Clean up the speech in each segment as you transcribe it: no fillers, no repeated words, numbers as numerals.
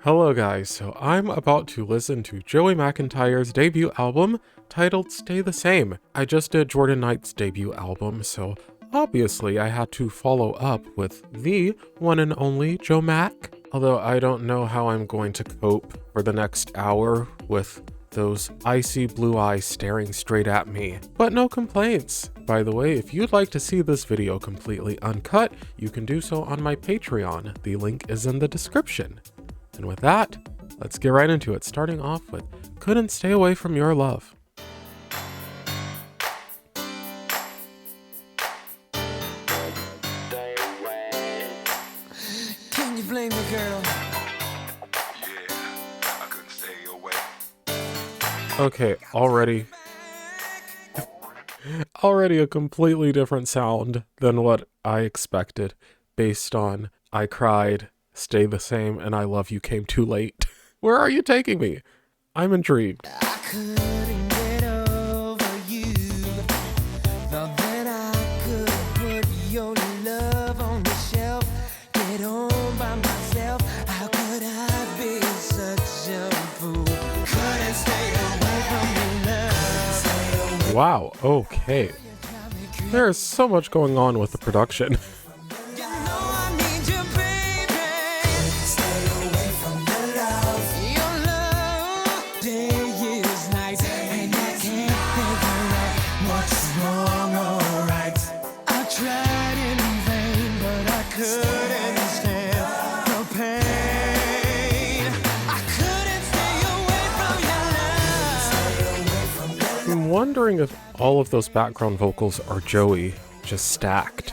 Hello guys, so I'm about to listen to Joey McIntyre's debut album titled Stay the Same. I just did Jordan Knight's debut album, so obviously I had to follow up with the one and only Joe Mac. Although I don't know how I'm going to cope for the next hour with those icy blue eyes staring straight at me. But no complaints. By the way, if you'd like to see this video completely uncut, you can do so on my Patreon. The link is in the description. And with that, let's get right into it, starting off with Couldn't Stay Away From Your Love. Can you blame me, girl? Yeah, I couldn't stay away. Okay, already a completely different sound than what I expected based on I Cried, Stay the Same, and I Love You Came Too Late. Where are you taking me? I'm intrigued. I couldn't get over you. Thought that I could put your love on the shelf. Get on by myself. How could I be such a fool? Couldn't stay away from your love. Wow, okay. There's so much going on with the production. You know I need you, baby. Stay away from your love. Your love. Day is night, and I can't figure out what's wrong or right. I tried in vain, but I couldn't stand the pain. I couldn't stay away from your love. I'm wondering if all of those background vocals are Joey, just stacked.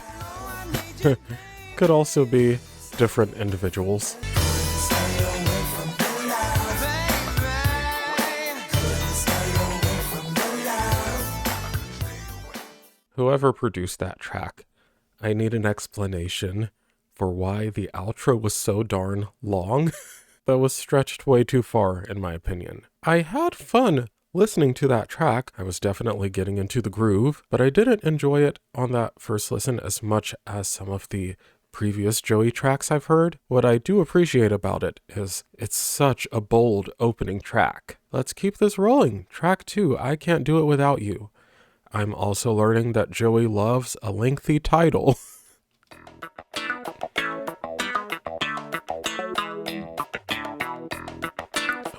Could also be different individuals. Whoever produced that track, I need an explanation for why the outro was so darn long. That was stretched way too far, in my opinion. I had fun listening to that track. I was definitely getting into the groove, but I didn't enjoy it on that first listen as much as some of the previous Joey tracks I've heard. What I do appreciate about it is it's such a bold opening track. Let's keep this rolling. Track 2, I Can't Do It Without You. I'm also learning that Joey loves a lengthy title.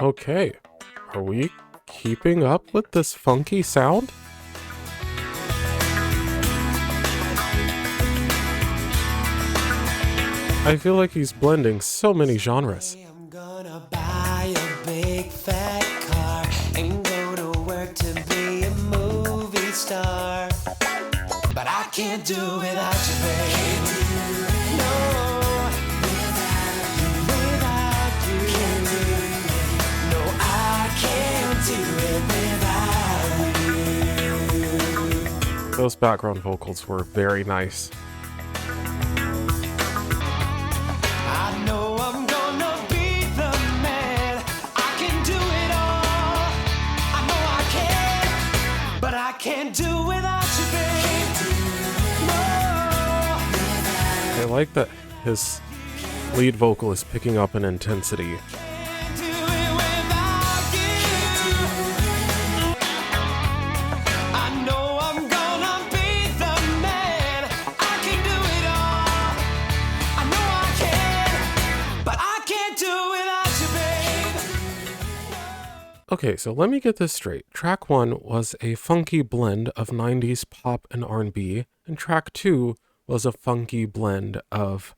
Okay, are we keeping up with this funky sound? I feel like he's blending so many genres. I'm gonna buy a big fat car and go to work to be a movie star. But I can't do without you, babe. No, without you. No, I can't do it without you. Those background vocals were very nice. I know I'm gonna be the man. I can do it all. I know I can, but I can't do without you, babe. No, I like that his lead vocal is picking up an intensity. can't do it without you. I know I'm gonna be the man. I can do it all. I know I can, but I can't do without you, babe. Okay, so let me get this straight. Track 1 was a funky blend of 90s pop and R&B, and track 2 was a funky blend of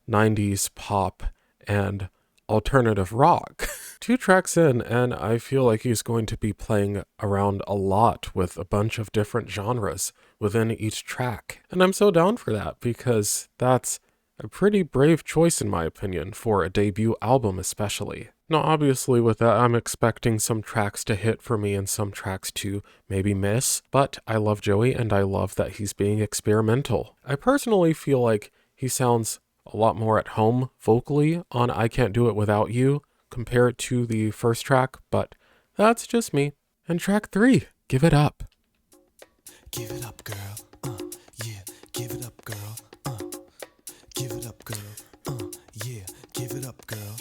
90s pop and alternative rock. 2 tracks in, and I feel like he's going to be playing around a lot with a bunch of different genres within each track. And I'm so down for that because that's a pretty brave choice in my opinion for a debut album especially. Now obviously with that I'm expecting some tracks to hit for me and some tracks to maybe miss, but I love Joey and I love that he's being experimental. I personally feel like he sounds a lot more at home vocally on I Can't Do It Without You compared to the first track, but that's just me. And track 3, Give It Up. Give it up, girl. Yeah, give it up, girl. Give it up, girl. Yeah, give it up, girl.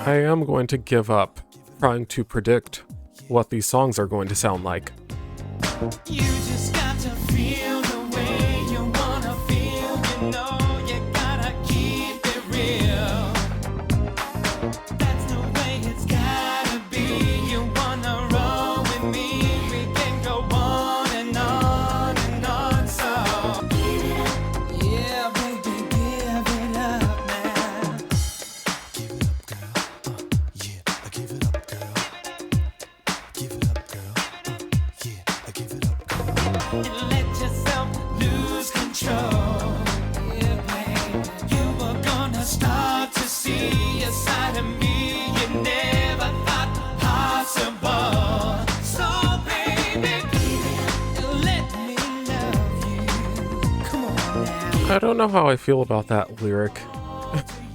I am going to give up trying to predict what these songs are going to sound like. You just got to feel the way you wanna feel. You know you gotta keep it real. That's the way it's gotta be. You wanna roll with me? We can go on and on and on. So yeah, baby, give it up now. Give it up, girl. Yeah, give it up, girl. Give it up, girl. Yeah, give it up, girl. And let yourself lose control. Yeah, baby. You were gonna start to see a side of me you never thought possible. So, baby, let me love you. Come on now. I don't know how I feel about that lyric.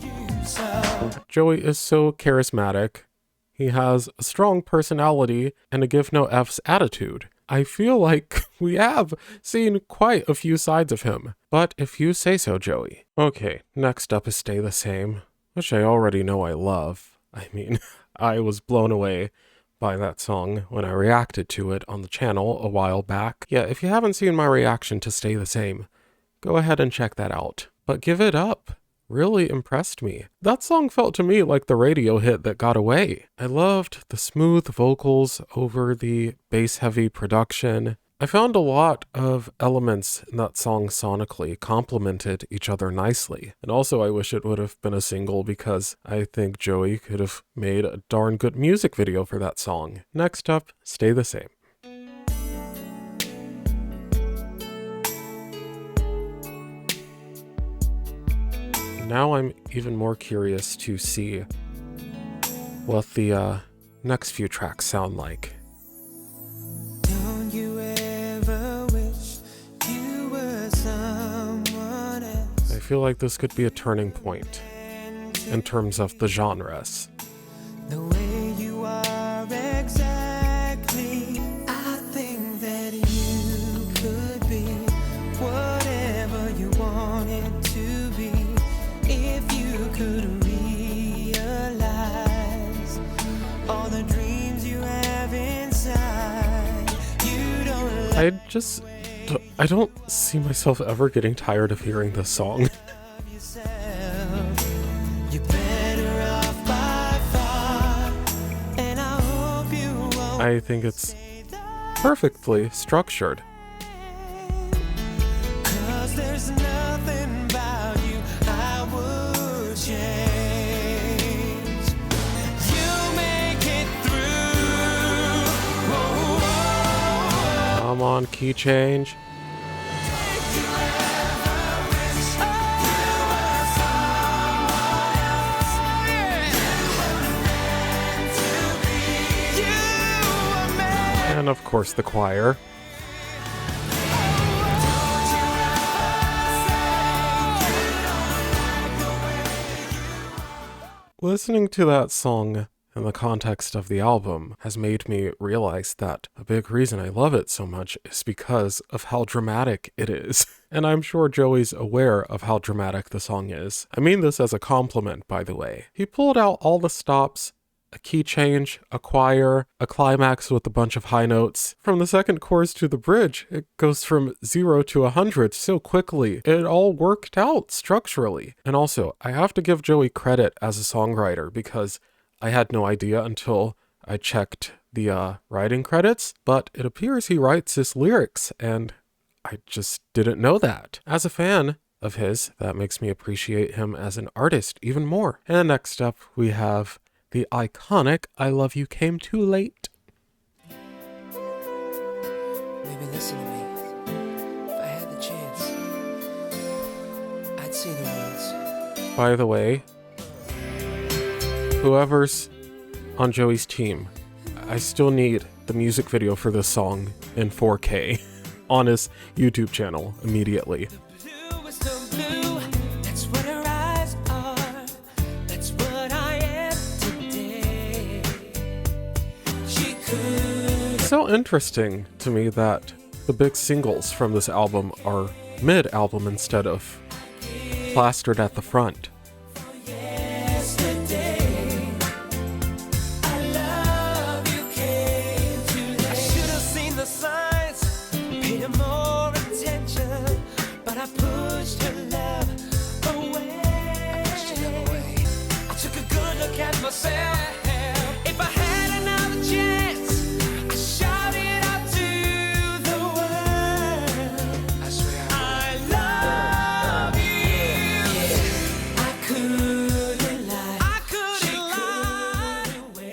You so Joey is so charismatic. He has a strong personality and a give no F's attitude. I feel like we have seen quite a few sides of him. But if you say so, Joey. Okay, next up is Stay the Same, which I already know I love. I mean, I was blown away by that song when I reacted to it on the channel a while back. Yeah, if you haven't seen my reaction to Stay the Same, go ahead and check that out. But Give It Up really impressed me. That song felt to me like the radio hit that got away. I loved the smooth vocals over the bass-heavy production. I found a lot of elements in that song sonically complemented each other nicely. And also I wish it would have been a single because I think Joey could have made a darn good music video for that song. Next up, Stay the Same. Now I'm even more curious to see what the next few tracks sound like. don't you ever wish you were someone else? I feel like this could be a turning point in terms of the genres. The way you are exactly, I think that you could be whatever you wanted to be if you could realize all the dreams you have inside. You don't I don't see myself ever getting tired of hearing this song. love yourself. You're better off by far, and I hope you won't. I think it's perfectly structured. 'Cause there's nothing about you I would change. You make it through. Whoa, whoa, Come on, key change. And of course the choir. Listening to that song in the context of the album has made me realize that a big reason I love it so much is because of how dramatic it is. And I'm sure Joey's aware of how dramatic the song is. I mean this as a compliment, by the way. He pulled out all the stops, a key change, a choir, a climax with a bunch of high notes. From the second chorus to the bridge, it goes from 0 to 100 so quickly. It all worked out structurally. And also, I have to give Joey credit as a songwriter because I had no idea until I checked the writing credits, but it appears he writes his lyrics, and I just didn't know that. As a fan of his, that makes me appreciate him as an artist even more. And next up, we have the iconic I Love You Came Too Late. Maybe listen to me. If I had the chance, I'd say the words. By the way, whoever's on Joey's team, I still need the music video for this song in 4K on his YouTube channel immediately. Blue is so blue, that's what her eyes are. That's what I am today. She could. So interesting to me that the big singles from this album are mid-album instead of plastered at the front. Yesterday, myself. If I had another chance, I'd shout it out to the world. I swear I love you. I couldn't lie. I couldn't lie.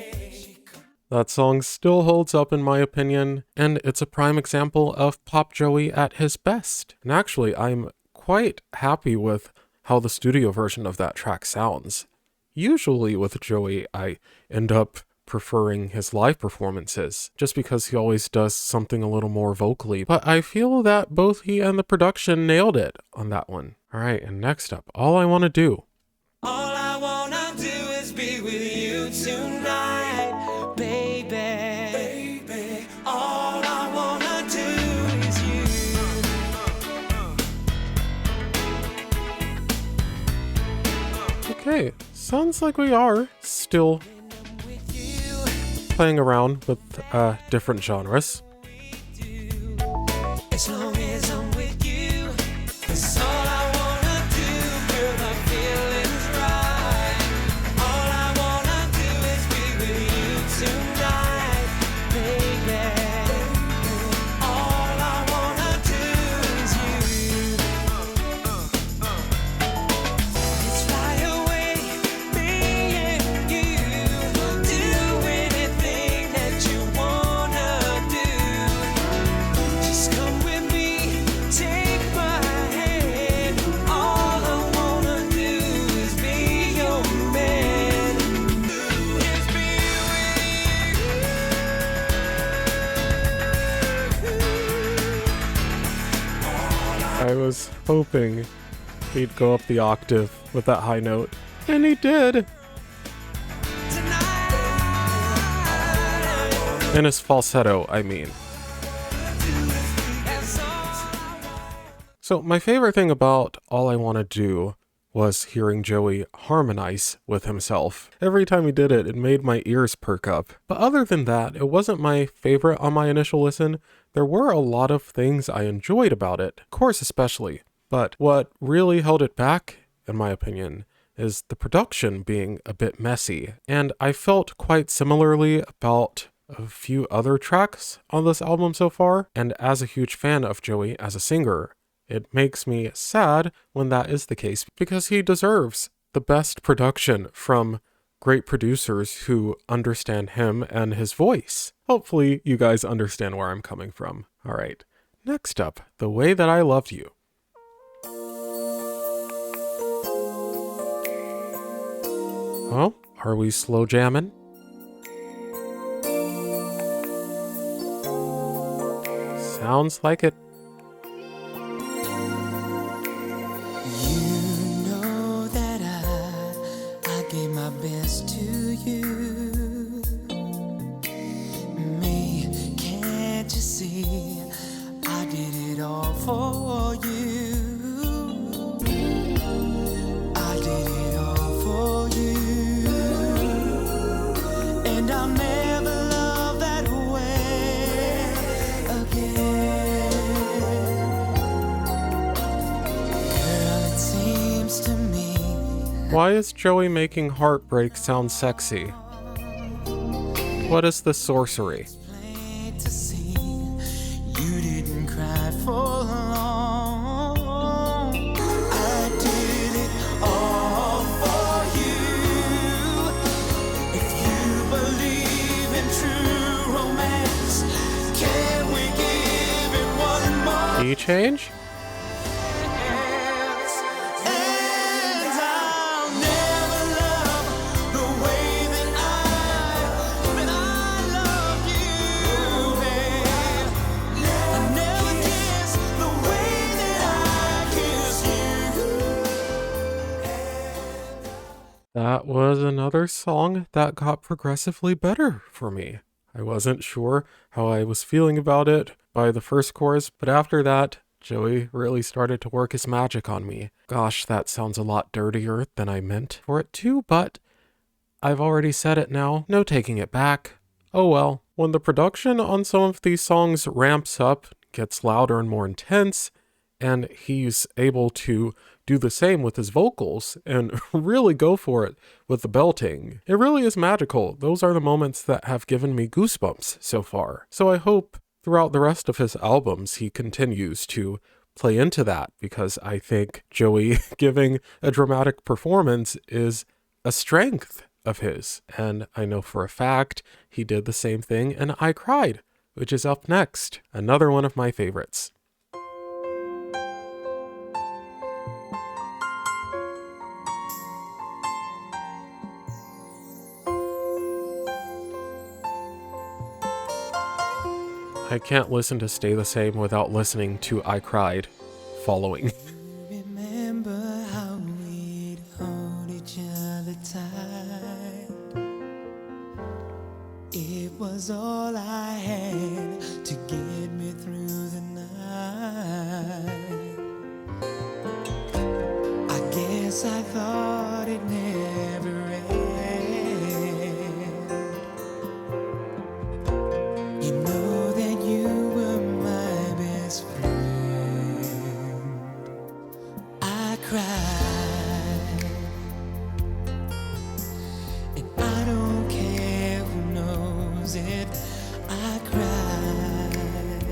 That song still holds up in my opinion, and it's a prime example of Pop Joey at his best. And actually, I'm quite happy with how the studio version of that track sounds. Usually with Joey, I end up preferring his live performances, just because he always does something a little more vocally, but I feel that both he and the production nailed it on that one. Alright, and next up, All I Wanna Do. All I wanna do is be with you tonight, baby. Baby, all I wanna do is you. Okay, sounds like we are still With you, playing around with different genres. as long as I'm with you, that's all I wanna do, girl. The feeling's right. All I wanna do is be with you tonight, baby. All I wanna do is you. Let's fly away, me and you. Do anything that you wanna do. Just come with me, take my hand. All I wanna do is be your man. Is be I was hoping he'd go up the octave with that high note, and he did! tonight. In his falsetto, I mean. That's all I want. So my favorite thing about All I Wanna Do was hearing Joey harmonize with himself. Every time he did it, it made my ears perk up. But other than that, it wasn't my favorite on my initial listen. There were a lot of things I enjoyed about it, chorus especially. But what really held it back, in my opinion, is the production being a bit messy. And I felt quite similarly about a few other tracks on this album so far. And as a huge fan of Joey as a singer, it makes me sad when that is the case, because he deserves the best production from great producers who understand him and his voice. Hopefully you guys understand where I'm coming from. All right, next up, The Way That I Loved You. Well, are we slow jamming? Sounds like it. You know that I gave my best to you. Me, can't you see? I did it all for you. I did it all for you. And I'll never love that way again. Girl, it seems to me Why is Joey making Heartbreak sound sexy? What is the sorcery? plain to see you didn't cry for long. I did it all for you. If you believe in true romance, can we give it one more Key change? chance? And I'll never love the way that I love you, babe. I'll never kiss the way that I kiss you. That was another song that got progressively better for me. I wasn't sure how I was feeling about it by the first chorus, but after that, Joey really started to work his magic on me. Gosh, that sounds a lot dirtier than I meant for it to, but I've already said it now, no taking it back. Oh well. When the production on some of these songs ramps up, gets louder and more intense, and he's able to do the same with his vocals and really go for it with the belting. It really is magical. Those are the moments that have given me goosebumps so far. So I hope throughout the rest of his albums he continues to play into that, because I think Joey giving a dramatic performance is a strength of his. And I know for a fact he did the same thing in I Cried, which is up next. Another one of my favorites. I can't listen to Stay the Same without listening to I Cried following. Remember how we'd hold each other tight. It was all I had to get me through the night. I guess I thought it never end. You know that you were my best friend. I cried, and I don't care who knows it. I cried.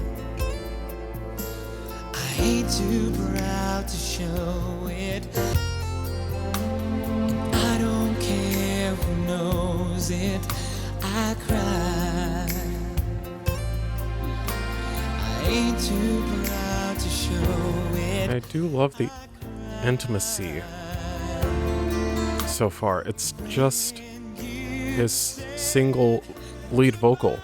I ain't too proud to show it. I don't care who knows it. I cried. I ain't too proud to show it. I do love the intimacy so far. It's just his single lead vocal.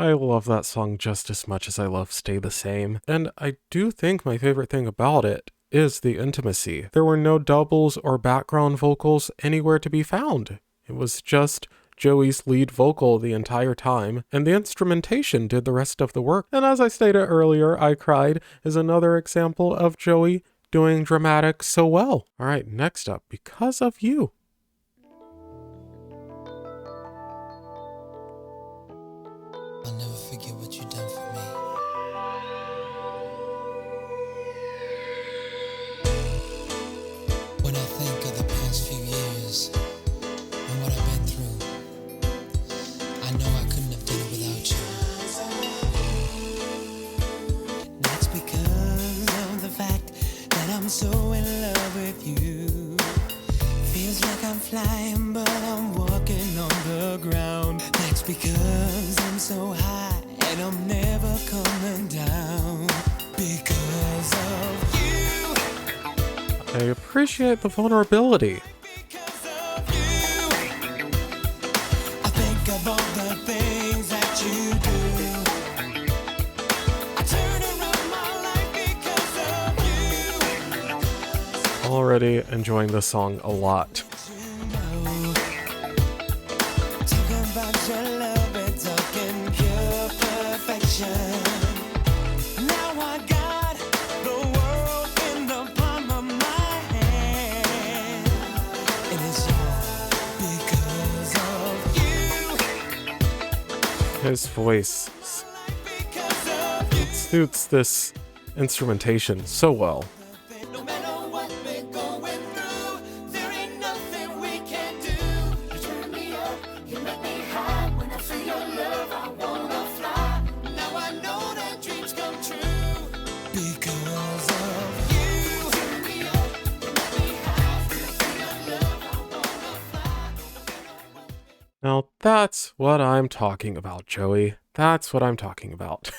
I love that song just as much as I love Stay the Same, and I do think my favorite thing about it is the intimacy. There were no doubles or background vocals anywhere to be found. It was just Joey's lead vocal the entire time, and the instrumentation did the rest of the work. And as I stated earlier, I Cried is another example of Joey doing dramatic so well. All right, next up, Because of You. I'll never forget what you done for me. When I think of the past few years and what I've been through, I know I couldn't have done it without you. That's because of the fact that I'm so in love with you. Feels like I'm flying, but I'm walking on the ground. That's because I'm so high and I'm never coming down. Because of you. I appreciate the vulnerability. Because of you. I think of all the things that you do. I turn around my life because of you. Already enjoying this song a lot. Talking about your love and talking pure perfection. Now I got the world in the palm of my hand, and it's all because of you. His voice Because of you. suits this instrumentation so well. No matter what we're going through, there ain't nothing we can do. You turn me up, you make me high. When I feel your love, I wanna fly. Now I know that dreams come true. Because of you. You turn me up, you make me high. When I feel your love, I wanna fly. Now that's what I'm talking about, Joey. That's what I'm talking about.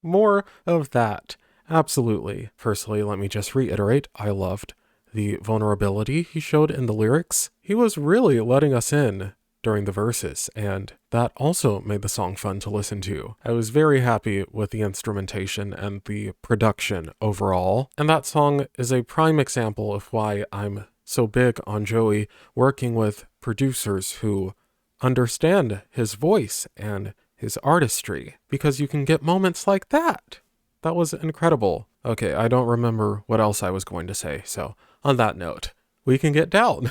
More of that. Absolutely. Firstly, let me just reiterate, I loved the vulnerability he showed in the lyrics. He was really letting us in during the verses, and that also made the song fun to listen to. I was very happy with the instrumentation and the production overall, and that song is a prime example of why I'm so big on Joey working with producers who understand his voice and his artistry, because you can get moments like that. That was incredible. Okay, I don't remember what else I was going to say, so on that note, we can get down.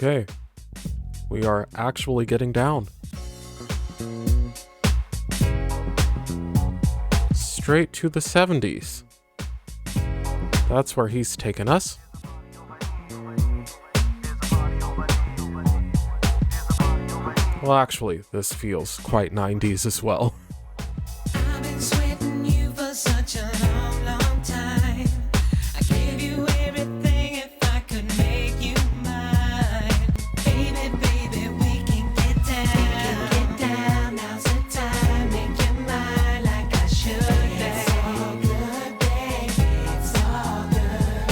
Okay. We are actually getting down. Straight to the 70s. That's where he's taken us. Well, actually, this feels quite 90s as well. I've been sweating you for such a long, long time. I gave you everything if I could make you mine. Baby, baby, we can get down. Get down, now's the time. Make you mine like I should. It's all good, baby, it's all good.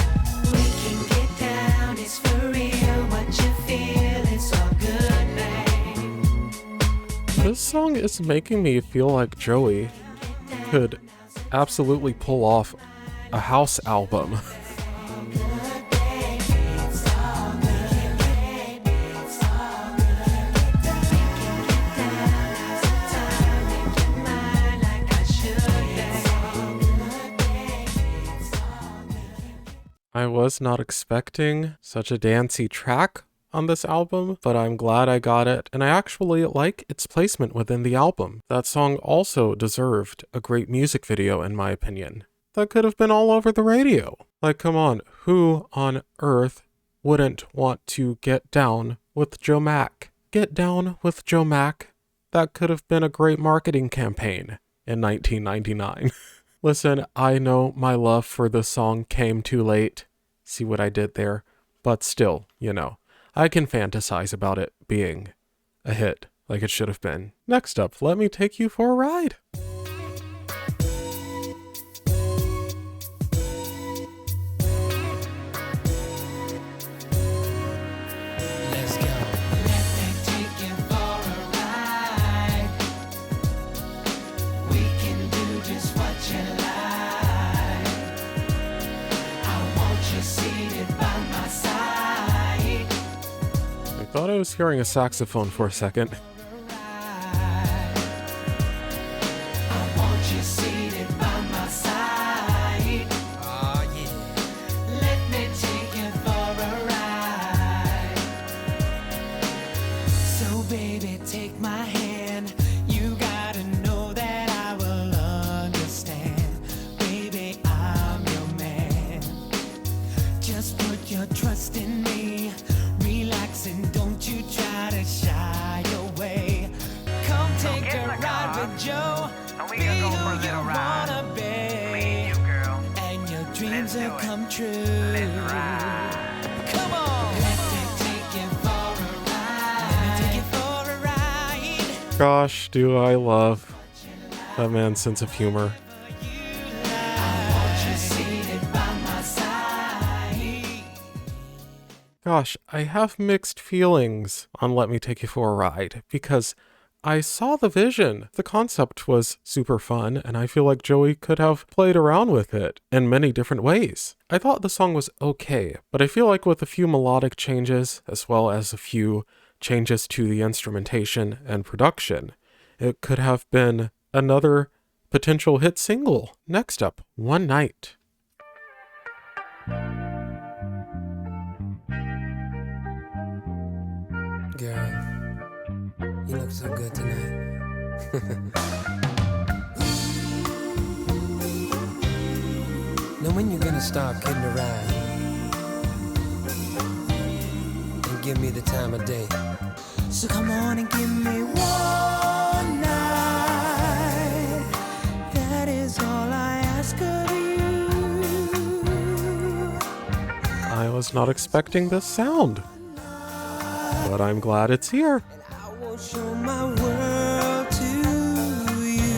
We can get down, it's for real. What you feel, it's all good, babe. This song is making me feel like Joey could absolutely pull off a house album. I was not expecting such a dancey track on this album, but I'm glad I got it, and I actually like its placement within the album. That song also deserved a great music video, in my opinion. That could have been all over the radio. Like, come on, who on earth wouldn't want to get down with Joe Mack? Get down with Joe Mack? That could have been a great marketing campaign in 1999. Listen, I know my love for this song came too late. See what I did there? But still, you know, I can fantasize about it being a hit like it should have been. Next up, let me take you for a ride. Let's go. Let me take you for a ride. We can do just what you like. I want you seated by my side. I thought I was hearing a saxophone for a second. I want you seated by my side. Oh yeah. Let me take you for a ride. So baby, take my hand. You gotta know that I will understand. Baby, I'm your man. Just put your trust in me. Relax and don't you try to shy away. Come take a ride with Joe. Be who you wanna be. And your dreams will come true. Come on. Let me take you for a ride. Let me take you for a ride. Gosh, do I love that man's sense of humor. I want you seated by my side. Gosh, I have mixed feelings on Let Me Take You for a Ride because I saw the vision. The concept was super fun, and I feel like Joey could have played around with it in many different ways. I thought the song was okay, but I feel like with a few melodic changes, as well as a few changes to the instrumentation and production, it could have been another potential hit single. Next up, One Night. Girl, you look so good tonight. Now when you gonna start kidding around and give me the time of day? So come on and give me one night. That is all I ask of you. I was not expecting this sound, but I'm glad it's here. I will show my world to you.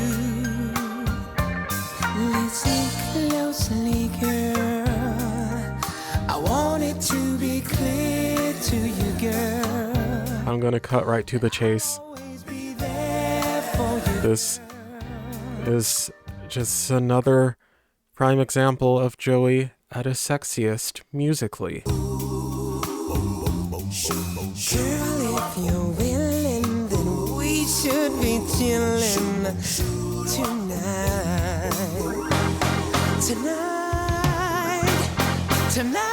Listen closely, girl. I want it to be clear to you, girl. I'm gonna cut right to the chase. Always be there for you. This is just another prime example of Joey at his sexiest musically. Girl, if you're willing, then we should be chilling tonight. Tonight.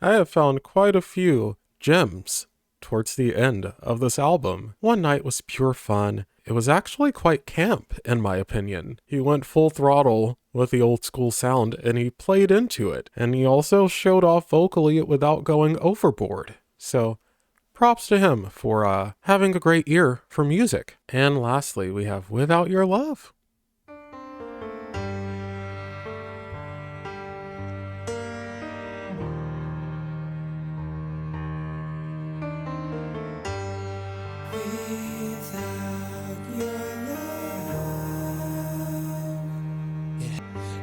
I have found quite a few gems towards the end of this album. One Night was pure fun. It was actually quite camp, in my opinion. He went full throttle with the old school sound, and he played into it. And he also showed off vocally without going overboard. So, props to him for having a great ear for music. And lastly, we have Without Your Love.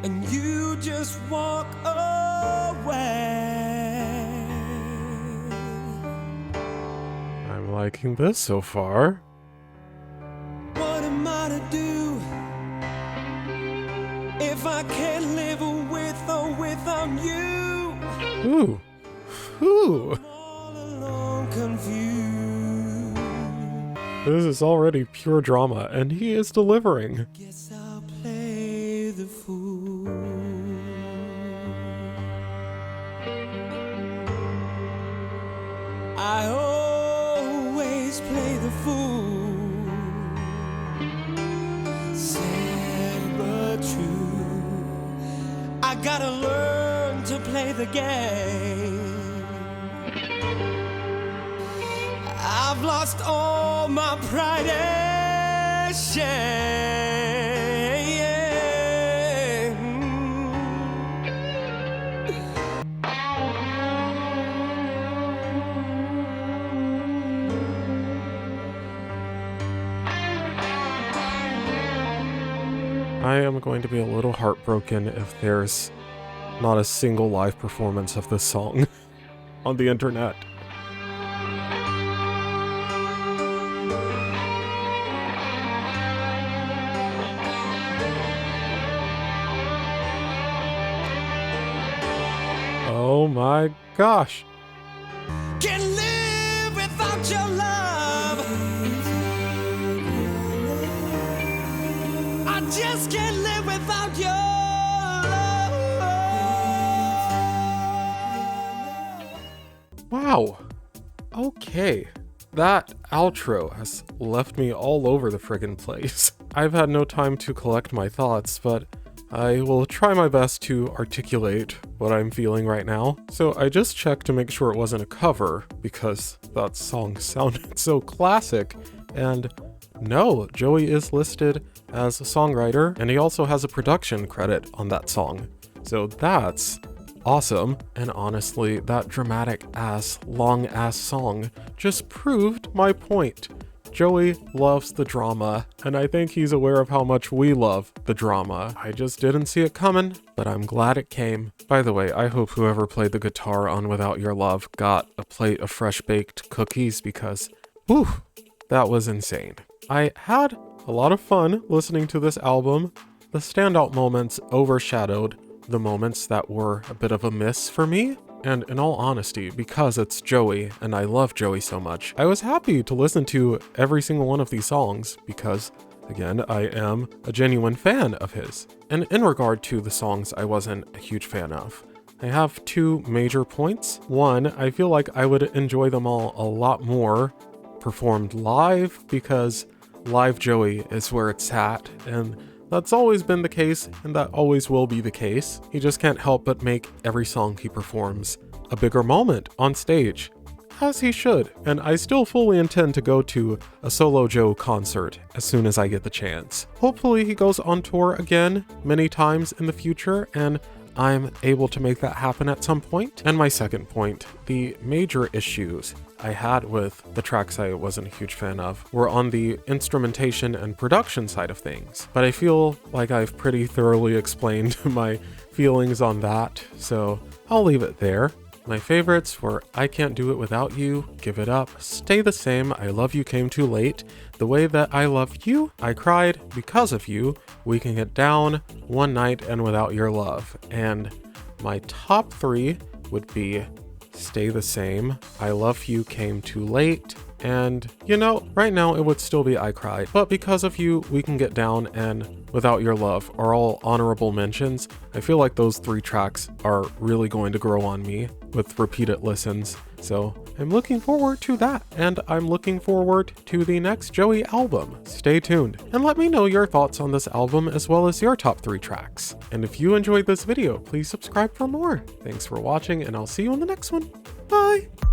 And you just walk away. I'm liking this so far. What am I to do if I can't live with or without you? Ooh. Ooh. All alone, confused. This is already pure drama, and he is delivering. Guess I'll play the fool. I always play the fool. Sad but true. I gotta learn to play the game. I've lost all my pride and shame. I am going to be a little heartbroken if there's not a single live performance of this song on the internet. Oh my gosh. Can't live without your love. I just can't live without your love. Wow. Okay. That outro has left me all over the friggin' place. I've had no time to collect my thoughts, but I will try my best to articulate what I'm feeling right now. So I just checked to make sure it wasn't a cover, because that song sounded so classic. And no, Joey is listed as a songwriter, and he also has a production credit on that song. So that's awesome. And honestly, that dramatic ass, long ass song just proved my point. Joey loves the drama, and I think he's aware of how much we love the drama. I just didn't see it coming, but I'm glad it came. By the way, I hope whoever played the guitar on Without Your Love got a plate of fresh baked cookies, because, whew, that was insane. I had a lot of fun listening to this album. The standout moments overshadowed the moments that were a bit of a miss for me. And in all honesty, because it's Joey and I love Joey so much, I was happy to listen to every single one of these songs because, again, I am a genuine fan of his. And in regard to the songs I wasn't a huge fan of, I have two major points. One, I feel like I would enjoy them all a lot more performed live, because live Joey is where it's at, and that's always been the case, and that always will be the case. He just can't help but make every song he performs a bigger moment on stage, as he should. And I still fully intend to go to a Solo Joe concert as soon as I get the chance. Hopefully he goes on tour again many times in the future, and I'm able to make that happen at some point. And my second point, the major issues I had with the tracks I wasn't a huge fan of were on the instrumentation and production side of things. But I feel like I've pretty thoroughly explained my feelings on that, so I'll leave it there. My favorites were I Can't Do It Without You, Give It Up, Stay the Same, I Love You Came Too Late, The Way That I Love You, I Cried Because of You, We Can Get Down, One Night, and Without Your Love. And my top three would be Stay the Same, I Love You Came Too Late, And, you know, right now it would still be I Cry, but because of you, We Can Get Down and Without Your Love are all honorable mentions. I feel like those 3 tracks are really going to grow on me with repeated listens. So I'm looking forward to that. And I'm looking forward to the next Joey album. Stay tuned and let me know your thoughts on this album as well as your top 3 tracks. And if you enjoyed this video, please subscribe for more. Thanks for watching and I'll see you on the next one. Bye!